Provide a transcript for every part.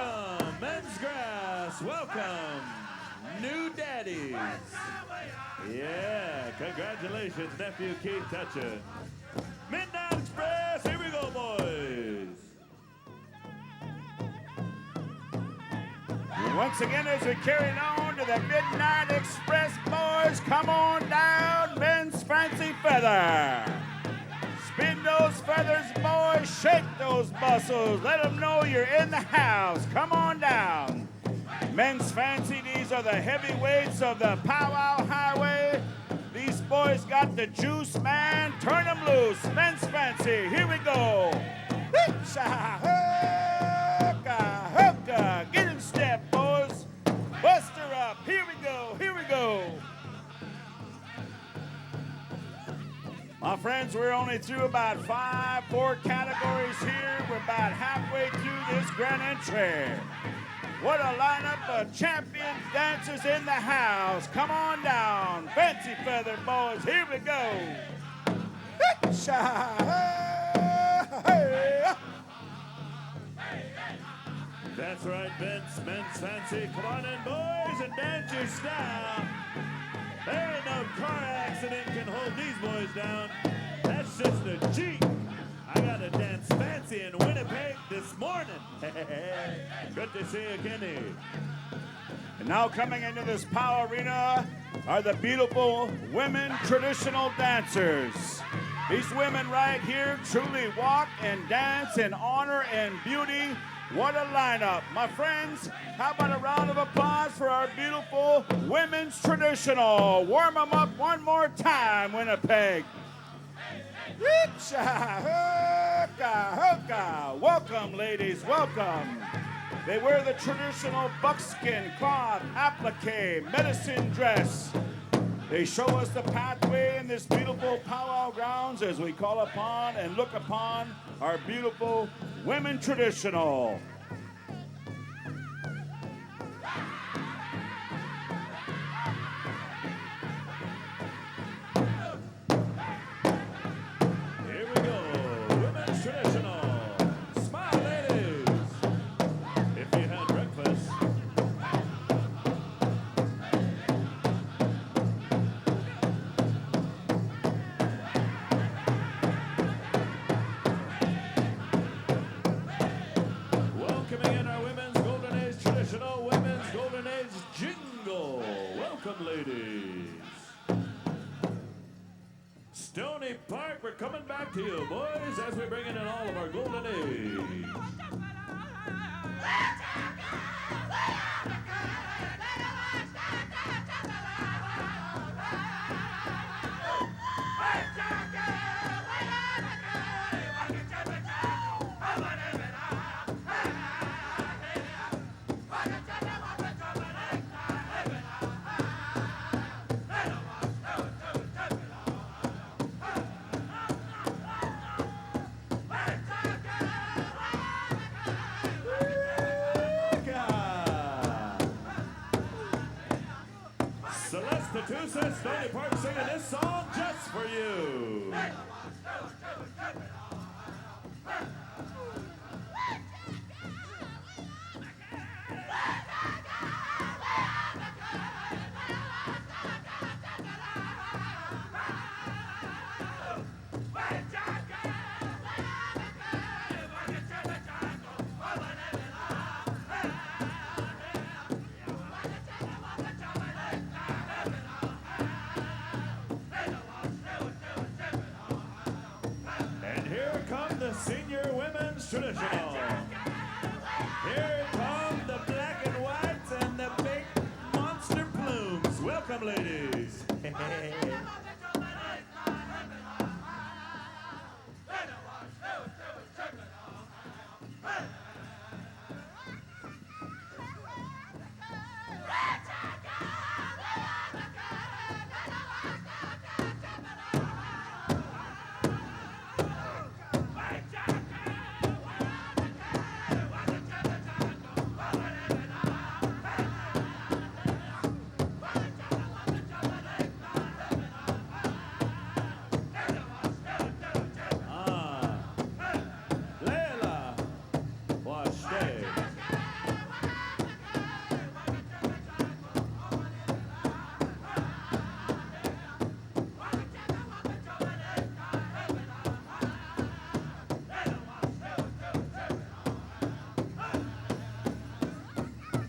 Welcome, men's grass. Welcome, new daddies. Yeah, congratulations, nephew Keith Touchin. Midnight Express, here we go, boys. Once again, as we carry on to the Midnight Express, boys, come on down, men's fancy feather. Spin those feathers, boys, shake those muscles. Let them know you're in the house. Come on down. Men's fancy, these are the heavyweights of the Powwow Highway. These boys got the juice, man. Turn them loose. Men's fancy, here we go. Get in step, boys. Bust her up. Here we go. Here we go. My friends, we're only through about four categories here. We're about halfway through this grand entry. What a lineup of champion dancers in the house. Come on down. Fancy feather, boys. Here we go. That's right, Vince. Men's fancy. Come on in, boys, and dance your style. There ain't no car accident can hold these boys down. That's just a Jeep. I got to dance fancy in Winnipeg this morning. Good to see you, Kenny. And now coming into this Pow Arena are the beautiful women traditional dancers. These women right here truly walk and dance in honor and beauty. What a lineup. My friends, how about a round of applause for our beautiful women's traditional. Warm them up one more time, Winnipeg. Welcome, ladies, welcome. They wear the traditional buckskin, cloth, applique, medicine dress. They show us the pathway in this beautiful powwow grounds as we call upon and look upon our beautiful women traditional. Stony Park, we're coming back to you, boys, as we bring in all of our golden age. Stony Park singing this song just for you. Senior women's traditional. Here come the black and whites and the big monster plumes. Welcome, ladies.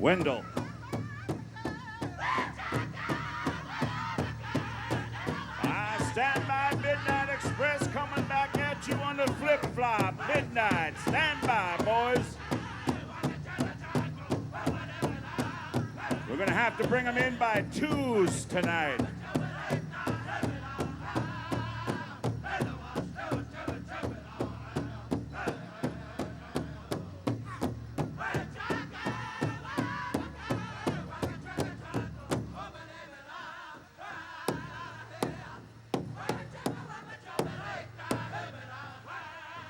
Wendell. Stand by, Midnight Express coming back at you on the flip-flop. Midnight, stand by, boys. We're going to have to bring them in by twos tonight.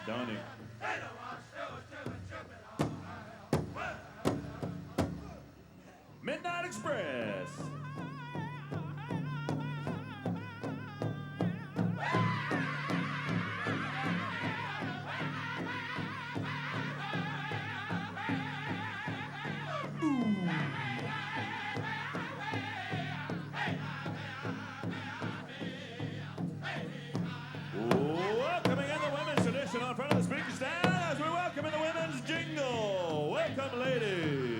Donnie. Midnight Express. Welcoming in the women's tradition on front of the speaker stand as we welcome in the women's jingle. Welcome, ladies.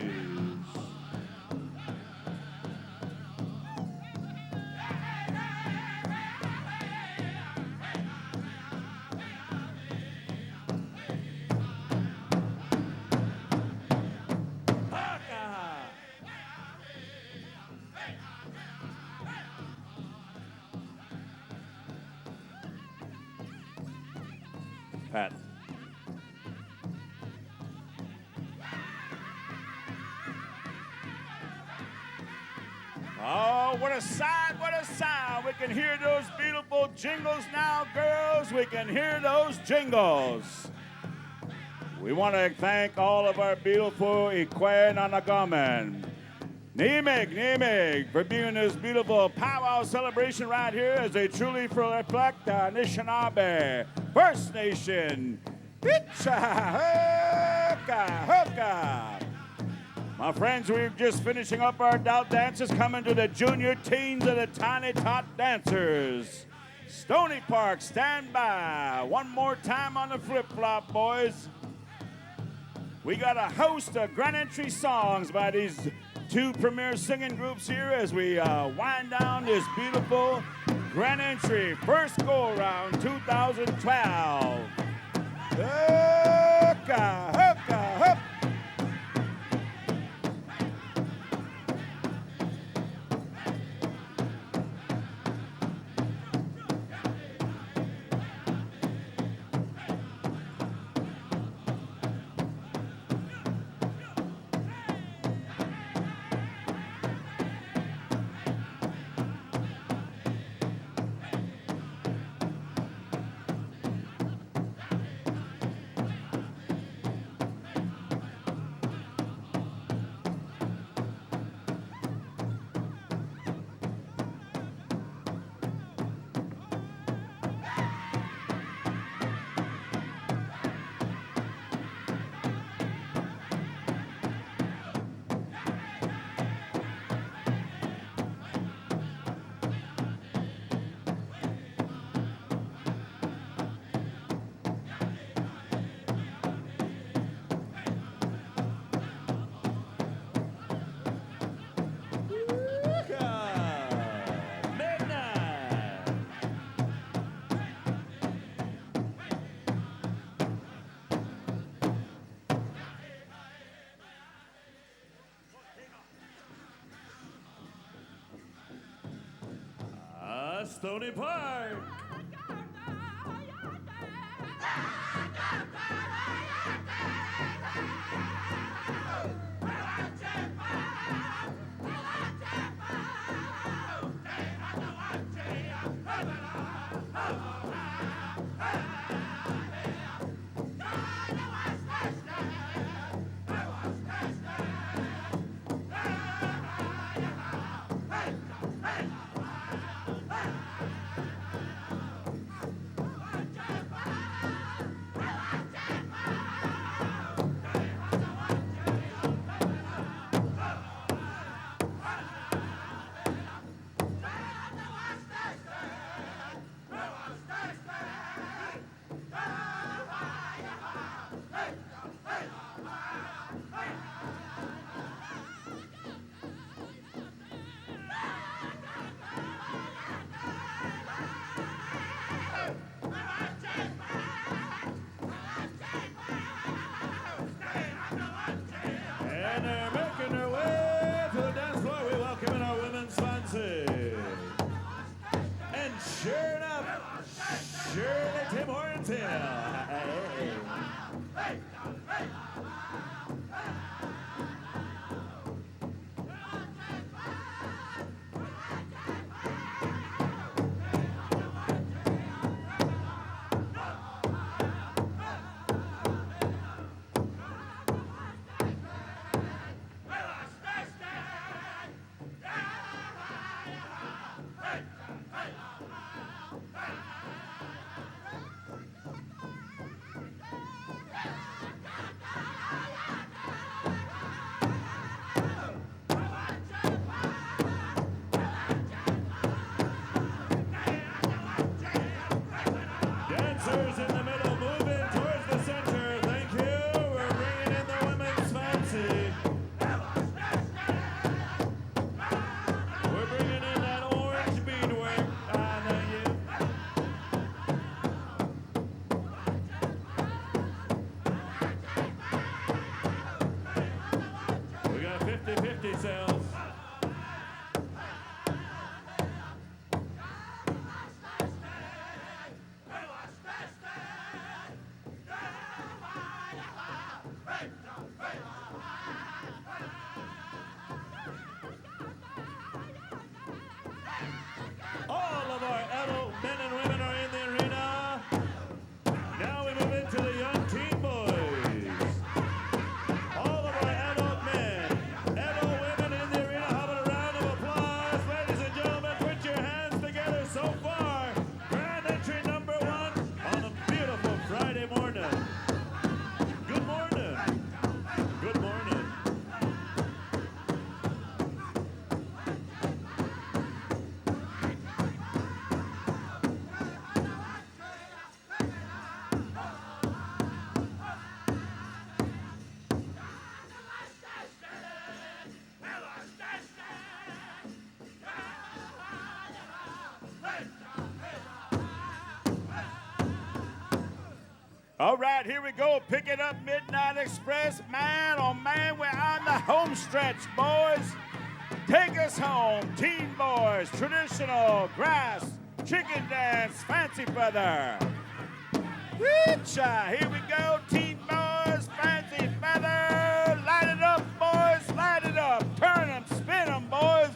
Pat. Oh, what a sight, what a sound. We can hear those beautiful jingles now, girls. We can hear those jingles. We want to thank all of our beautiful Ikwe Nemeg, for being this beautiful powwow celebration right here as they truly reflect Anishinaabe, First Nation. Hitcha, hoka, hoka. My friends, we're just finishing up our adult dances, coming to the junior teens and the tiny tot dancers. Stony Park, stand by. One more time on the flip-flop, boys. We got a host of grand entry songs by these two premier singing groups here as we wind down this beautiful grand entry first go-around 2012. Hoka, hoka, hoka. Stony Park. All right, here we go. Pick it up, Midnight Express. Man, oh man, we're on the home stretch, boys. Take us home, teen boys, traditional grass, chicken dance, fancy feather. Woo-cha, here we go, teen boys, fancy feather. Light it up, boys, light it up. Turn them, spin them, boys.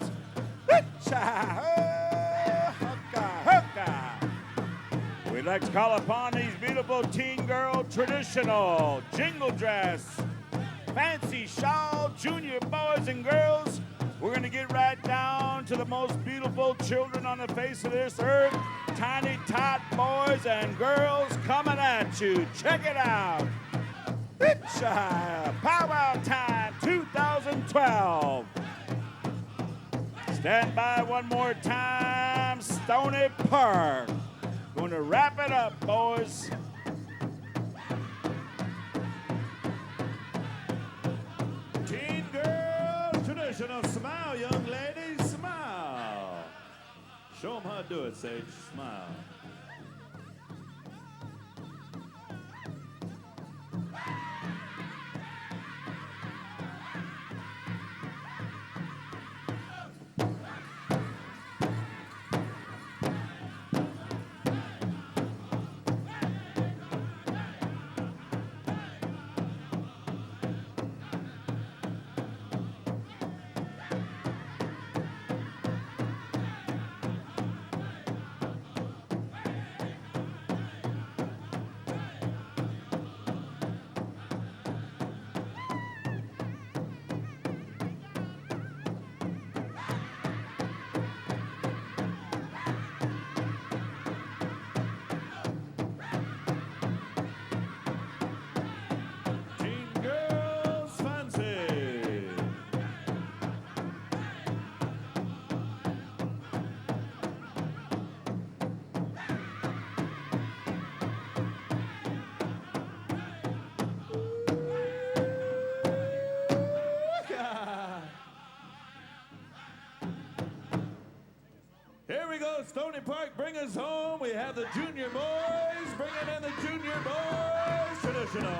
Woo-cha, oh, hooka, hooka. We'd like to call upon these beautiful teen girl traditional jingle dress, fancy shawl, junior boys and girls. We're going to get right down to the most beautiful children on the face of this earth. Tiny tot boys and girls coming at you. Check it out. Powwow time 2012. Stand by one more time. Stony Park. Going to wrap it up, boys. Teen girl traditional. Smile, young ladies, smile. Show them how to do it, Sage. Smile. Here we go, Stony Park, bring us home. We have the junior boys, bringing in the junior boys traditional.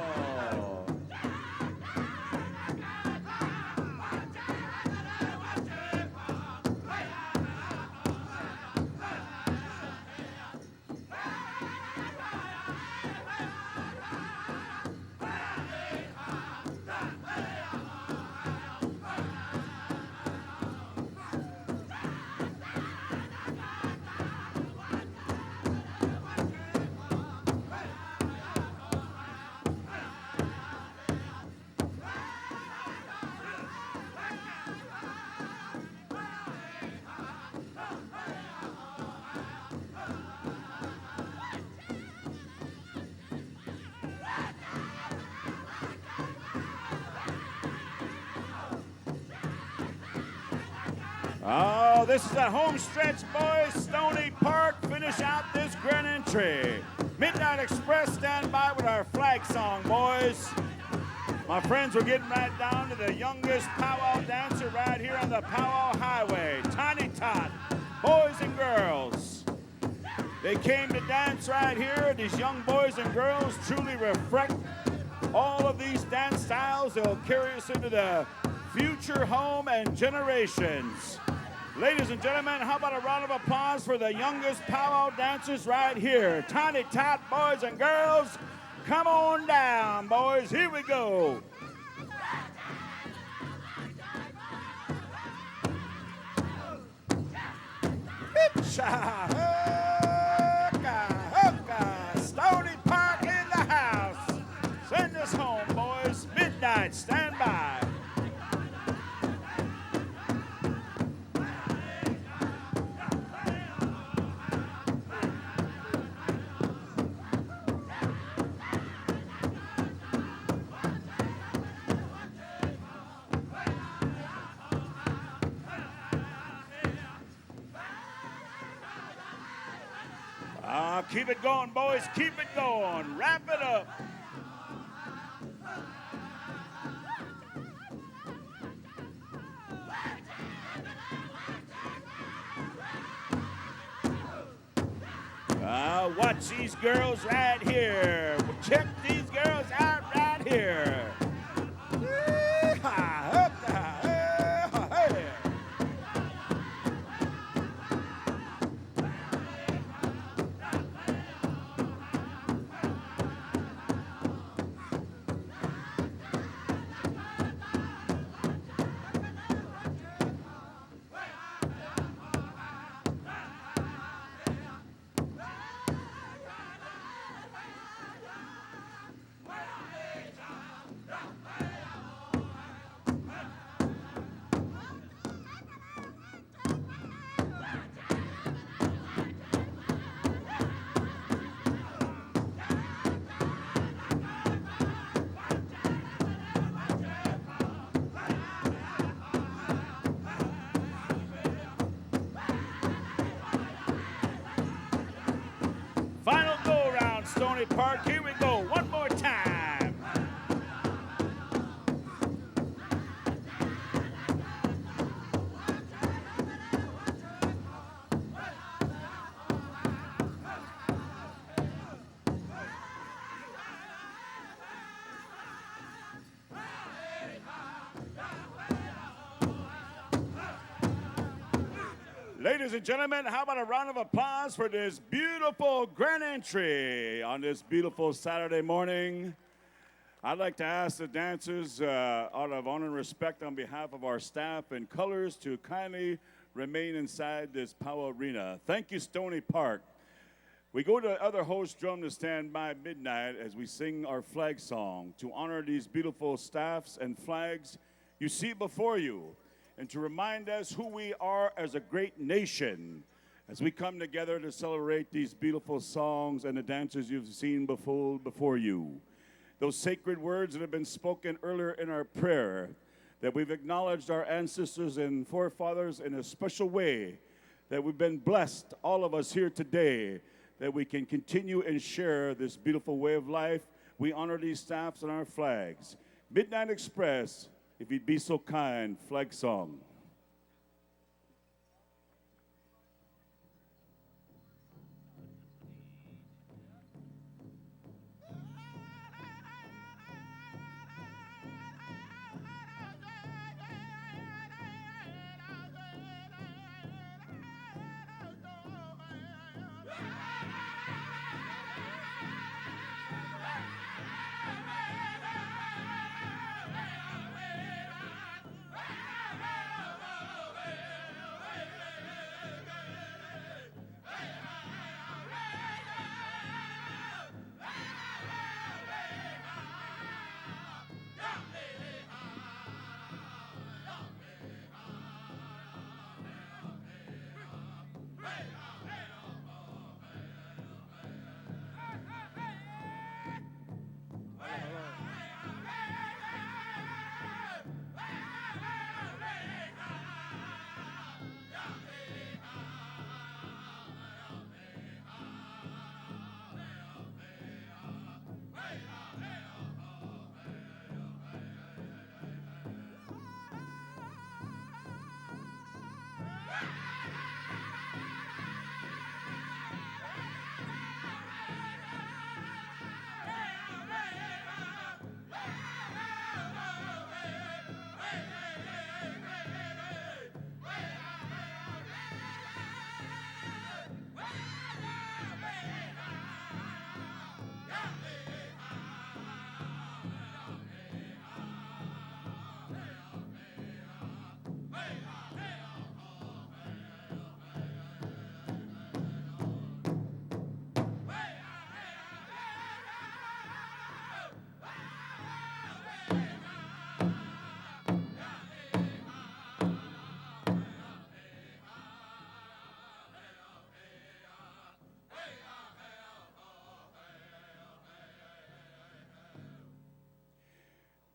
Oh, this is a home stretch, boys. Stony Park, finish out this grand entry. Midnight Express, stand by with our flag song, boys. My friends, we're getting right down to the youngest powwow dancer right here on the Powwow Highway. Tiny Tot, boys and girls. They came to dance right here. These young boys and girls truly reflect all of these dance styles. They'll carry us into the future home and generations. Ladies and gentlemen, how about a round of applause for the youngest powwow dancers right here. Tiny Tot boys and girls, come on down, boys. Here we go. Stony Park in the house. Send us home, boys. Midnight, stand by. Keep it going, boys. Keep it going. Wrap it up. Watch these girls right here. Check ladies and gentlemen, how about a round of applause for this beautiful grand entry on this beautiful Saturday morning? I'd like to ask the dancers, out of honor and respect on behalf of our staff and colors, to kindly remain inside this PowWow Arena. Thank you, Stony Park. We go to the other host drum to stand by midnight as we sing our flag song to honor these beautiful staffs and flags you see before you, and to remind us who we are as a great nation as we come together to celebrate these beautiful songs and the dancers you've seen before you. Those sacred words that have been spoken earlier in our prayer, that we've acknowledged our ancestors and forefathers in a special way, that we've been blessed, all of us here today, that we can continue and share this beautiful way of life. We honor these staffs and our flags. Midnight Express, if you'd be so kind, flag song.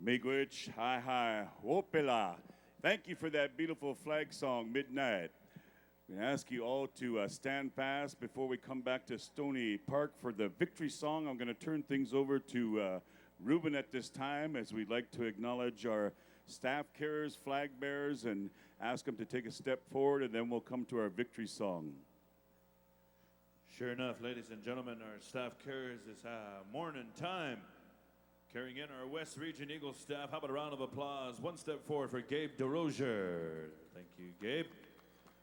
Miigwech, hi hi, wopela. Thank you for that beautiful flag song, Midnight. We ask you all to stand fast before we come back to Stony Park for the victory song. I'm going to turn things over to Ruben at this time, as we'd like to acknowledge our staff carriers, flag bearers, and ask them to take a step forward, and then we'll come to our victory song. Sure enough, ladies and gentlemen, our staff carriers is morning time. Carrying in our West Region Eagle staff. How about a round of applause? One step forward for Gabe DeRozier. Thank you, Gabe.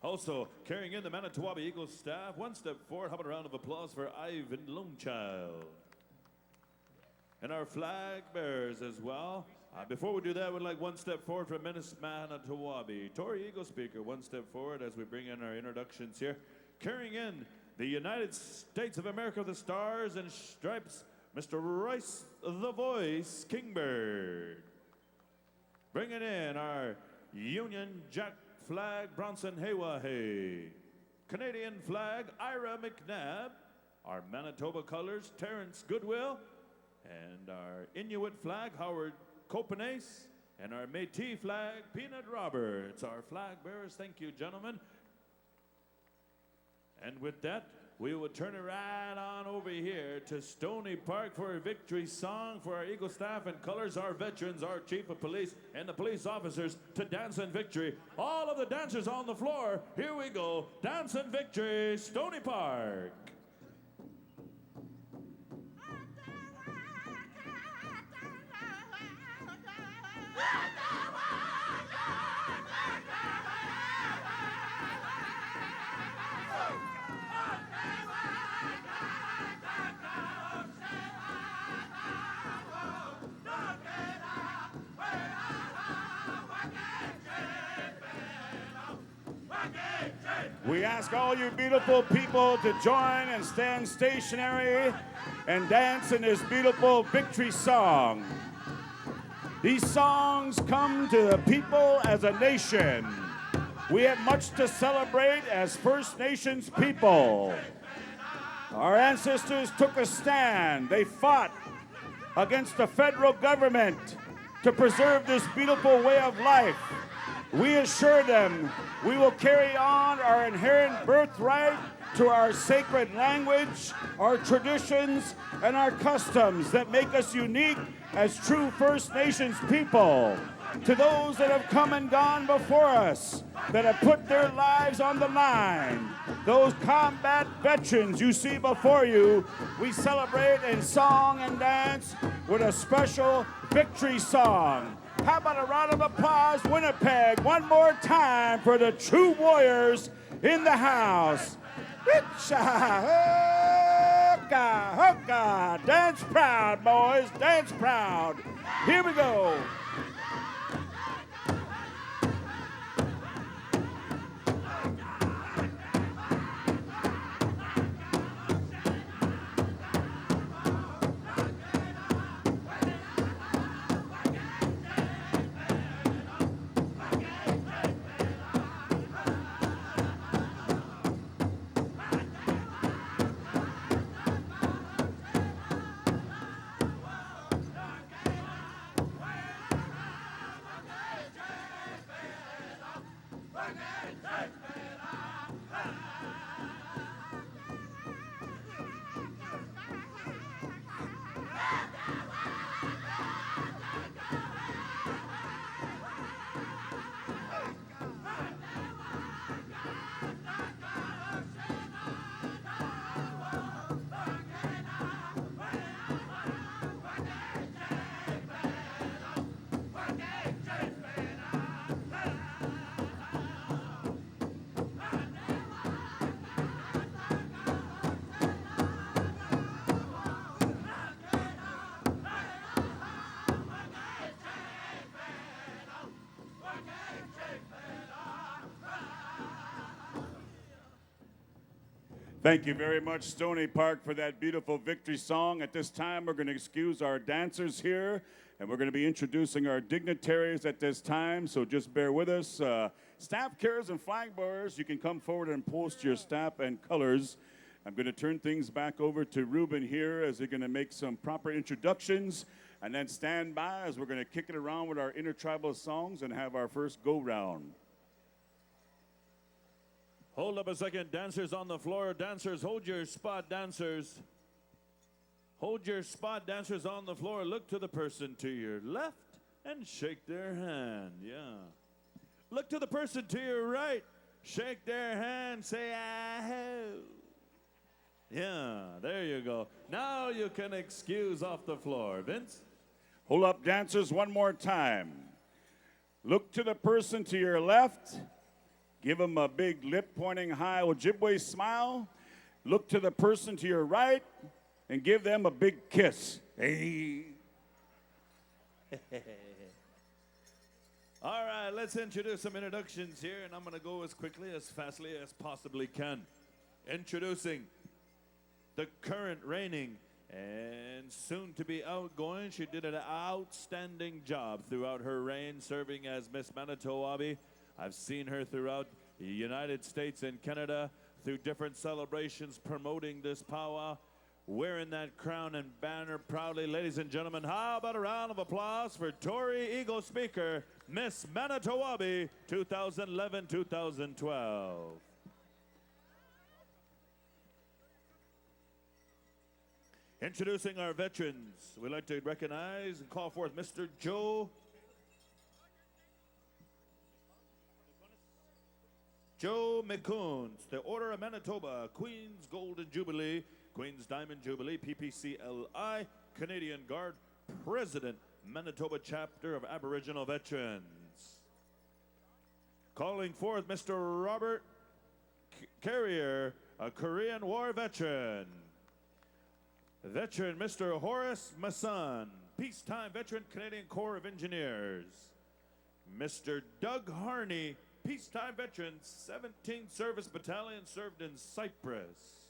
Also, carrying in the Manitoba Eagle staff. One step forward. How about a round of applause for Ivan Lonechild? And our flag bearers as well. Before we do that, we'd like one step forward for Manitoba. Tori Eagle Speaker, one step forward as we bring in our introductions here. Carrying in the United States of America, the Stars and Stripes, Mr. Royce the Voice Kingbird. Bringing in our Union Jack flag, Bronson Haywahe. Canadian flag, Ira McNabb. Our Manitoba colors, Terrence Goodwill. And our Inuit flag, Howard Copenhace. And our Métis flag, Peanut Roberts. Our flag bearers, thank you, gentlemen. And with that, we will turn it right on over here to Stony Park for a victory song for our Eagle staff and colors, our veterans, our chief of police, and the police officers to dance in victory. All of the dancers on the floor, here we go. Dance in victory, Stony Park. We ask all you beautiful people to join and stand stationary and dance in this beautiful victory song. These songs come to the people as a nation. We have much to celebrate as First Nations people. Our ancestors took a stand. They fought against the federal government to preserve this beautiful way of life. We assure them we will carry on our inherent birthright to our sacred language, our traditions, and our customs that make us unique as true First Nations people. To those that have come and gone before us, that have put their lives on the line, those combat veterans you see before you, we celebrate in song and dance with a special victory song. How about a round of applause, Winnipeg, one more time for the true warriors in the house. Dance proud, boys, dance proud. Here we go. Thank you very much, Stony Park, for that beautiful victory song. At this time, we're going to excuse our dancers here, and we're going to be introducing our dignitaries at this time, so just bear with us. Staff carriers and flag bearers, you can come forward and post your staff and colors. I'm going to turn things back over to Ruben here as they're going to make some proper introductions, and then stand by as we're going to kick it around with our intertribal songs and have our first go-round. Hold up a second, dancers on the floor. Dancers, hold your spot, dancers. Hold your spot, dancers on the floor. Look to the person to your left and shake their hand, yeah. Look to the person to your right, shake their hand, say, "Ah-ho." Yeah, there you go. Now you can excuse off the floor. Vince? Hold up, dancers, one more time. Look to the person to your left. Give them a big lip-pointing high Ojibwe smile. Look to the person to your right and give them a big kiss. Hey. All right, let's introduce some introductions here, and I'm going to go as quickly, as fastly as possibly can. Introducing the current reigning and soon to be outgoing. She did an outstanding job throughout her reign serving as Miss Manito, Ahbee. I've seen her throughout the United States and Canada through different celebrations promoting this powwow, wearing that crown and banner proudly. Ladies and gentlemen, how about a round of applause for Tory Eagle Speaker, Miss Manito, Ahbee, 2011-2012. Introducing our veterans, we'd like to recognize and call forth Mr. Joe McCoons, the Order of Manitoba, Queen's Golden Jubilee, Queen's Diamond Jubilee, PPCLI, Canadian Guard, President, Manitoba Chapter of Aboriginal Veterans. Calling forth Mr. Robert Carrier, a Korean War veteran. Veteran Mr. Horace Masson, peacetime veteran, Canadian Corps of Engineers. Mr. Doug Harney, peacetime veteran, 17th Service Battalion, served in Cyprus.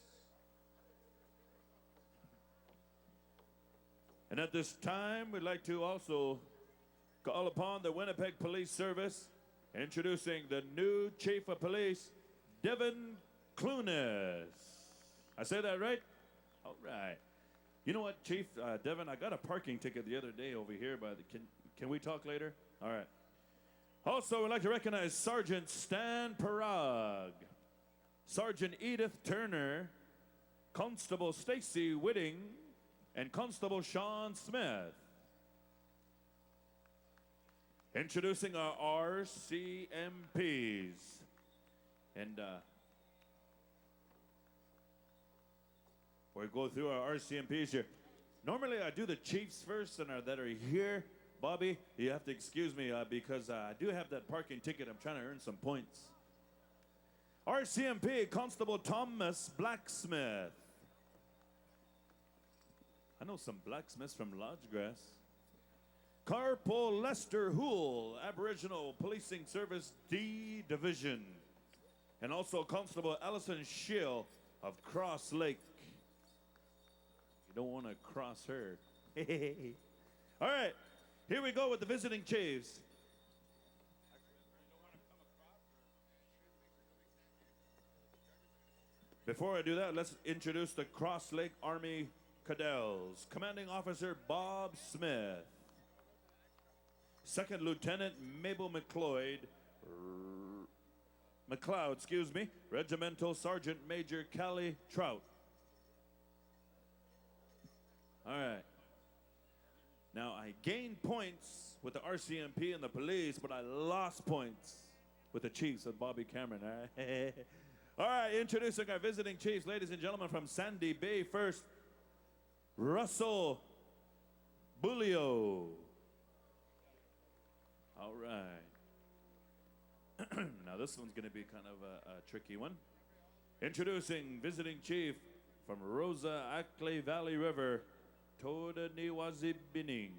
And at this time, we'd like to also call upon the Winnipeg Police Service, introducing the new Chief of Police, Devin Clunes. I say that right? All right. You know what, Chief Devin, I got a parking ticket the other day over here. Can we talk later? All right. Also, we'd like to recognize Sergeant Stan Parag, Sergeant Edith Turner, Constable Stacy Whitting, and Constable Sean Smith. Introducing our RCMPs. And we'll go through our RCMPs here. Normally I do the chiefs first and that are here. Bobby, you have to excuse me because I do have that parking ticket. I'm trying to earn some points. RCMP Constable Thomas Blacksmith. I know some blacksmiths from Lodgegrass. Corporal Lester Hoole, Aboriginal Policing Service D Division. And also Constable Allison Schill of Cross Lake. You don't want to cross her. All right, here we go with the visiting chiefs. Before I do that, let's introduce the Cross Lake Army Cadets. Commanding Officer Bob Smith. Second Lieutenant Mabel McLeod, Regimental Sergeant Major Callie Trout. All right. Now, I gained points with the RCMP and the police, but I lost points with the chiefs of Bobby Cameron. All right. All right, introducing our visiting chiefs, ladies and gentlemen, from Sandy Bay. First, Russell Bulio. All right. Now this one's going to be kind of a tricky one. Introducing visiting chief from Rosa Ackley Valley River, Toda Niwazi Bining.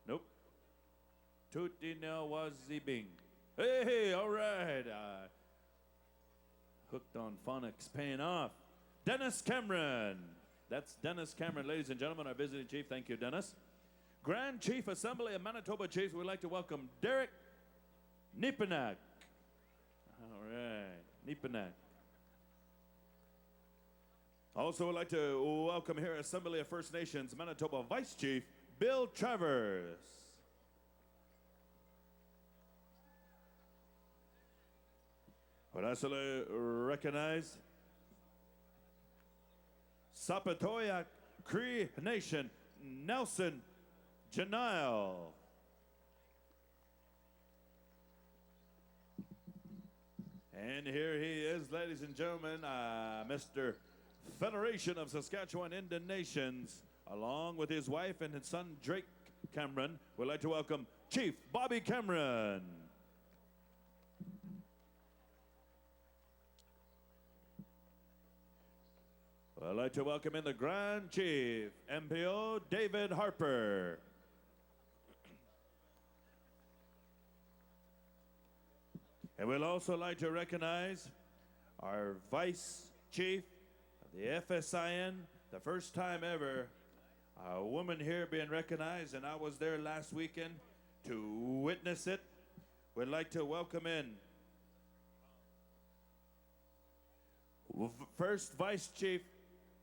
Nope. Tuti Niwazi Bing. Hey, all right. Hooked on phonics, paying off. Dennis Cameron. That's Dennis Cameron, ladies and gentlemen, our visiting chief. Thank you, Dennis. Grand Chief Assembly of Manitoba Chiefs, we'd like to welcome Derek Nipanak. All right, Nipanak. Also, we'd like to welcome here Assembly of First Nations Manitoba Vice Chief Bill Travers. Would also recognize Sapatoyak Cree Nation Nelson Janile. And here he is, ladies and gentlemen, Mr. Federation of Saskatchewan Indian Nations, along with his wife and his son, Drake Cameron. We'd like to welcome Chief Bobby Cameron. I'd like to welcome in the Grand Chief, MPO David Harper. And we'd also like to recognize our Vice Chief of the FSIN, the first time ever, a woman here being recognized, and I was there last weekend to witness it. We'd like to welcome in First Vice Chief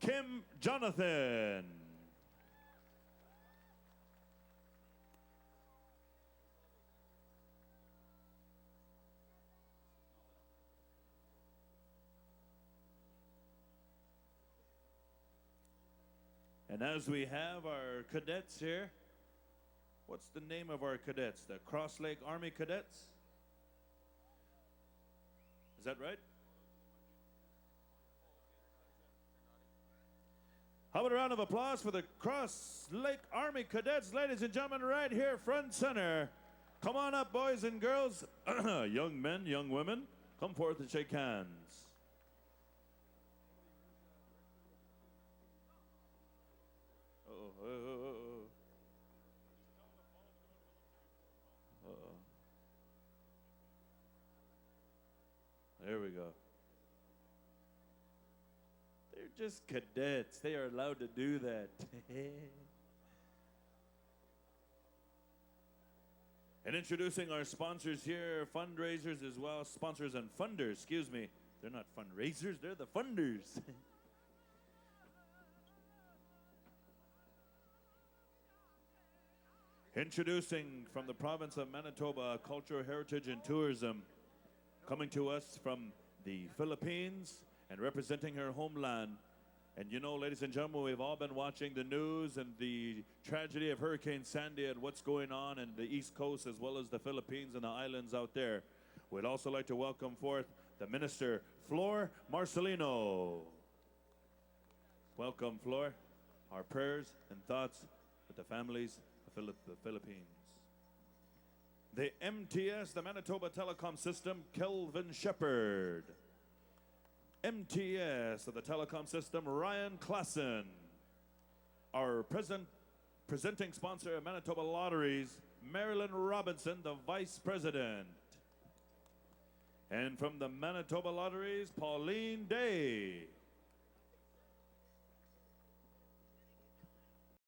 Kim Jonathan. And as we have our cadets here, what's the name of our cadets? The Cross Lake Army Cadets? Is that right? How about a round of applause for the Cross Lake Army Cadets, ladies and gentlemen, right here, front center. Come on up, boys and girls, young men, young women, come forth and shake hands. ago. They're just cadets. They are allowed to do that. And introducing our sponsors here, fundraisers as well, sponsors and funders, excuse me. They're not fundraisers, they're the funders. Introducing from the province of Manitoba, Cultural Heritage and Tourism, coming to us from the Philippines and representing her homeland. And you know, ladies and gentlemen, we've all been watching the news and the tragedy of Hurricane Sandy and what's going on in the East Coast as well as the Philippines and the islands out there. We'd also like to welcome forth the Minister, Flor Marcelino. Welcome, Flor. Our prayers and thoughts with the families of the Philippines. The MTS, the Manitoba Telecom System, Kelvin Shepard. MTS of the Telecom System, Ryan Klassen. Our presenting sponsor of Manitoba Lotteries, Marilyn Robinson, the Vice President. And from the Manitoba Lotteries, Pauline Day.